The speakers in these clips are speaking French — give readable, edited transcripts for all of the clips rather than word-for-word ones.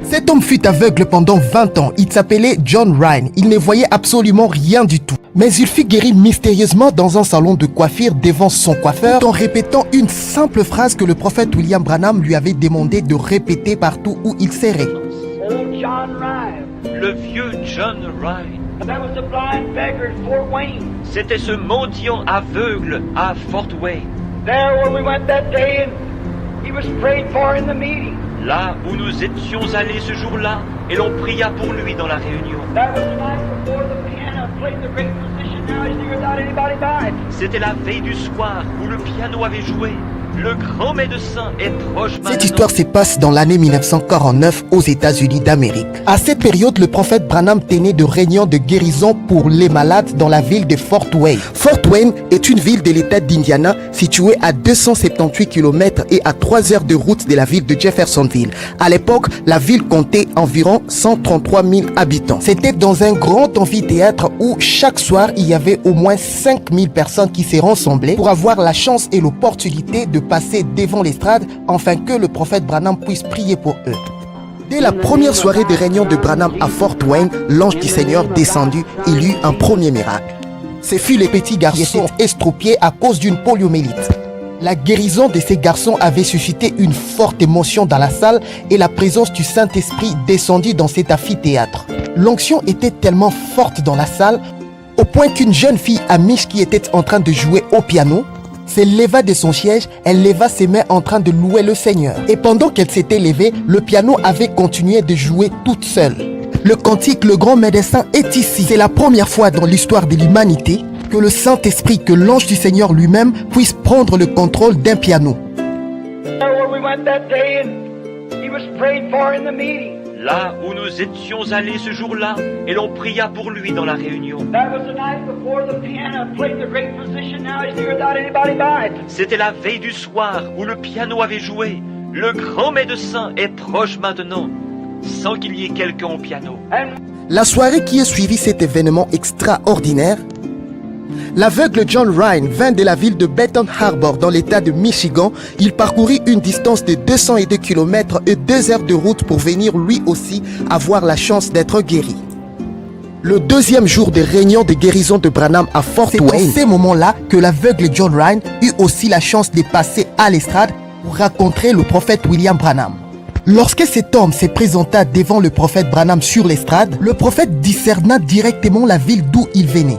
Cet homme fut aveugle pendant 20 ans. Il s'appelait John Ryan. Il ne voyait absolument rien du tout. Mais il fut guéri mystérieusement dans un salon de coiffure devant son coiffeur en répétant une simple phrase que le prophète William Branham lui avait demandé de répéter partout où il serait. Old John Ryan. Le vieux John Ryan. That was the blind beggar at Fort Wayne. C'était ce mendiant aveugle à Fort Wayne. There where we went that day and he was prayed for in the meeting. Là où nous étions allés ce jour-là, et l'on pria pour lui dans la réunion. That was the night before the piano played the great position now he's here without anybody by it. C'était la veille du soir où le piano avait joué. Le grand médecin est proche maintenant. Cette histoire se passe dans l'année 1949 aux États-Unis d'Amérique. À cette période, le prophète Branham tenait de réunions de guérison pour les malades dans la ville de Fort Wayne. Fort Wayne est une ville de l'État d'Indiana située à 278 km et à 3 heures de route de la ville de Jeffersonville. À l'époque, la ville comptait environ 133 000 habitants. C'était dans un grand amphithéâtre où chaque soir, il y avait au moins 5 000 personnes qui se rassemblaient pour avoir la chance et l'opportunité de passer devant l'estrade afin que le prophète Branham puisse prier pour eux. Dès la première soirée de réunion de Branham à Fort Wayne, l'ange du Seigneur descendu et eut un premier miracle. Ce fut les petits garçons estropiés à cause d'une poliomyélite. La guérison de ces garçons avait suscité une forte émotion dans la salle et la présence du Saint-Esprit descendit dans cet amphithéâtre. L'onction était tellement forte dans la salle au point qu'une jeune fille amiche qui était en train de jouer au piano se leva de son siège, elle leva ses mains en train de louer le Seigneur. Et pendant qu'elle s'était levée, le piano avait continué de jouer toute seule. Le cantique Le Grand Médecin est ici. C'est la première fois dans l'histoire de l'humanité que le Saint-Esprit, que l'ange du Seigneur lui-même puisse prendre le contrôle d'un piano. There where we went that day and he was prayed for in the meeting. Là où nous étions allés ce jour-là, et l'on pria pour lui dans la réunion. That was the night before the piano played the great position now he's here without anybody by it. C'était la veille du soir où le piano avait joué. Le grand médecin est proche maintenant, sans qu'il y ait quelqu'un au piano. And La soirée qui a suivi cet événement extraordinaire, l'aveugle John Ryan vint de la ville de Benton Harbor dans l'état de Michigan. Il parcourut une distance de 202 km et 2 heures de route pour venir lui aussi avoir la chance d'être guéri. Le deuxième jour de réunion de guérison de Branham à Fort Wayne, c'est à ce moment-là que l'aveugle John Ryan eut aussi la chance de passer à l'estrade pour rencontrer le prophète William Branham. Lorsque cet homme se présenta devant le prophète Branham sur l'estrade, le prophète discerna directement la ville d'où il venait.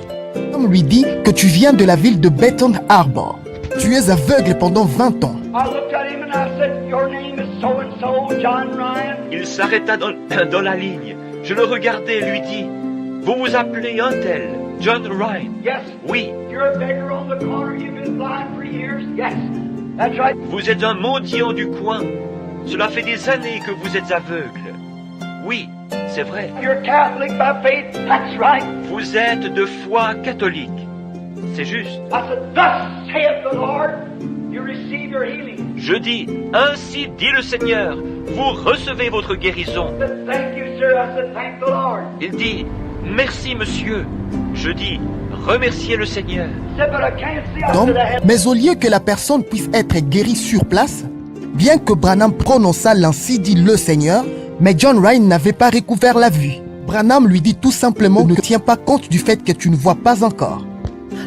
L'homme lui dit que tu viens de la ville de Benton Harbor. Tu es aveugle pendant 20 ans. I looked at him and I said, your name is so-and-so, John Ryan. Il s'arrêta dans la ligne. Je le regardai et lui dis, vous vous appelez un tel, John Ryan? Yes. Oui. You're a beggar on the corner. You've been blind for years. Yes. That's right. Vous êtes un mendiant du coin. Cela fait des années que vous êtes aveugle. Oui, c'est vrai. You're Catholic by faith. That's right. Vous êtes de foi catholique. C'est juste. I said, thus saith the Lord, you receive your healing. Je dis, ainsi dit le Seigneur, vous recevez votre guérison. I said, thank you, sir. I said, thank the Lord. Il dit, merci monsieur. Je dis, remerciez le Seigneur. He said, but I can't see. I Donc, said, I have... mais au lieu que la personne puisse être guérie sur place, bien que Branham prononça l'ainsi dit le Seigneur, mais John Ryan n'avait pas recouvert la vue. Branham lui dit tout simplement ne tiens pas compte du fait que tu ne vois pas encore.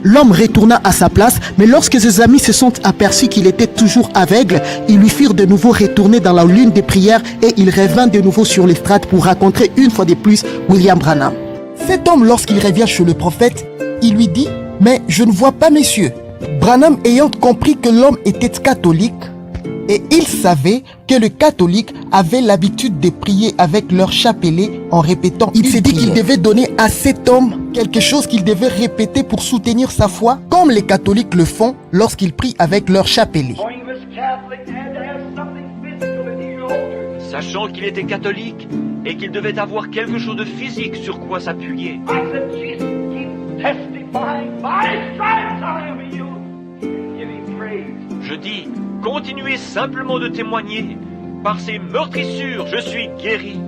L'homme retourna à sa place, mais lorsque ses amis se sont aperçus qu'il était toujours aveugle, ils lui firent de nouveau retourner dans la lune des prières et il revint de nouveau sur l'estrade pour rencontrer une fois de plus William Branham. Cet homme, lorsqu'il revient chez le prophète, il lui dit « Mais je ne vois pas, messieurs. » Branham ayant compris que l'homme était catholique, et il savait que les catholiques avaient l'habitude de prier avec leur chapelet en répétant. Il s'est dit qu'il devait donner à cet homme quelque chose qu'il devait répéter pour soutenir sa foi, comme les catholiques le font lorsqu'ils prient avec leur chapelet. Knowing he was Catholic, had to have something physical that he could hold to. Sachant qu'il était catholique et qu'il devait avoir quelque chose de physique sur quoi s'appuyer. I said, Jesus, keep testifying. By his stripes I am healed. Give him praise. Je dis, continuez simplement de témoigner. Par ses meurtrissures, je suis guéri.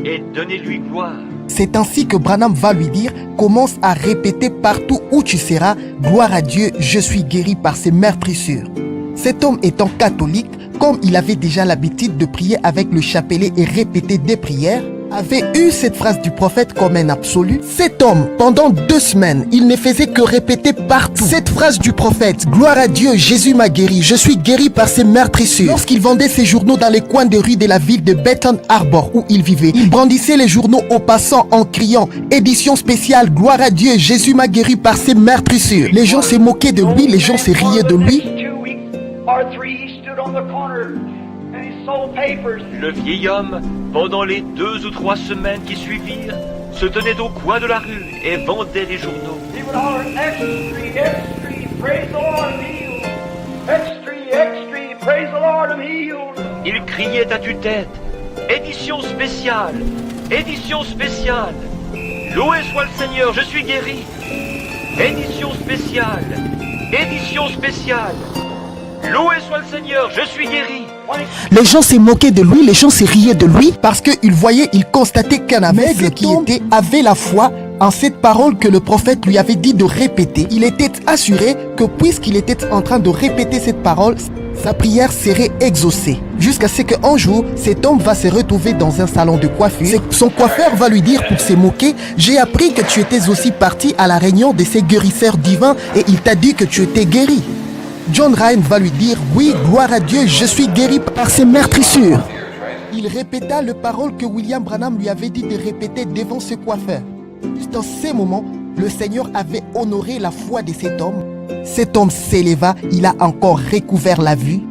Et donnez-lui gloire. C'est ainsi que Branham va lui dire, commence à répéter partout où tu seras, gloire à Dieu, je suis guéri par ses meurtrissures. Cet homme étant catholique comme il avait déjà l'habitude de prier avec le chapelet et répéter des prières, avait eu cette phrase du prophète comme un absolu. Cet homme, pendant 2 semaines, il ne faisait que répéter partout cette phrase du prophète: gloire à Dieu, Jésus m'a guéri, je suis guéri par ses meurtrissures. Lorsqu'il vendait ses journaux dans les coins de rue de la ville de Benton Harbor où il vivait, il brandissait les journaux aux passants en criant: édition spéciale, gloire à Dieu, Jésus m'a guéri par ses meurtrissures. Les gens se moquaient de lui, les gens se riaient de lui. Le vieil homme, pendant les 2 ou 3 semaines qui suivirent, se tenait au coin de la rue et vendait les journaux. Il criait à tue-tête: édition spéciale, édition spéciale. Loué soit le Seigneur, je suis guéri. Édition spéciale, édition spéciale. Loué soit le Seigneur, je suis guéri. Les gens se moquaient de lui, les gens se riaient de lui parce qu'ils voyaient, ils constataient qu'un aveugle qui avait la foi en cette parole que le prophète lui avait dit de répéter. Il était assuré que puisqu'il était en train de répéter cette parole, sa prière serait exaucée. Jusqu'à ce qu'un jour, cet homme va se retrouver dans un salon de coiffure. Son coiffeur va lui dire pour se moquer: j'ai appris que tu étais aussi parti à la réunion de ces guérisseurs divins et il t'a dit que tu étais guéri. John Ryan va lui dire: oui, gloire à Dieu, je suis guéri par ses meurtrissures. Il répéta les paroles que William Branham lui avait dit de répéter devant ce coiffeur. Juste en ces moments, le Seigneur avait honoré la foi de cet homme. Cet homme s'éleva, il a encore recouvert la vue.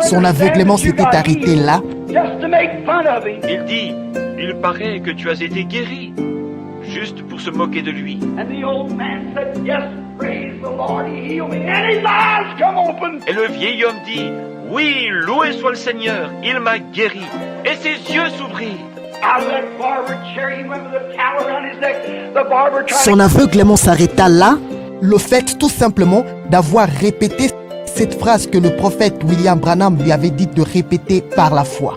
Son aveuglement s'était arrêté là. Il dit: il paraît que tu as été guéri, juste pour se moquer de lui. Et le vieil homme dit: oui, loué soit le Seigneur, il m'a guéri. Et ses yeux s'ouvrirent. Son aveuglement s'arrêta là. Le fait tout simplement d'avoir répété cette phrase que le prophète William Branham lui avait dit de répéter par la foi.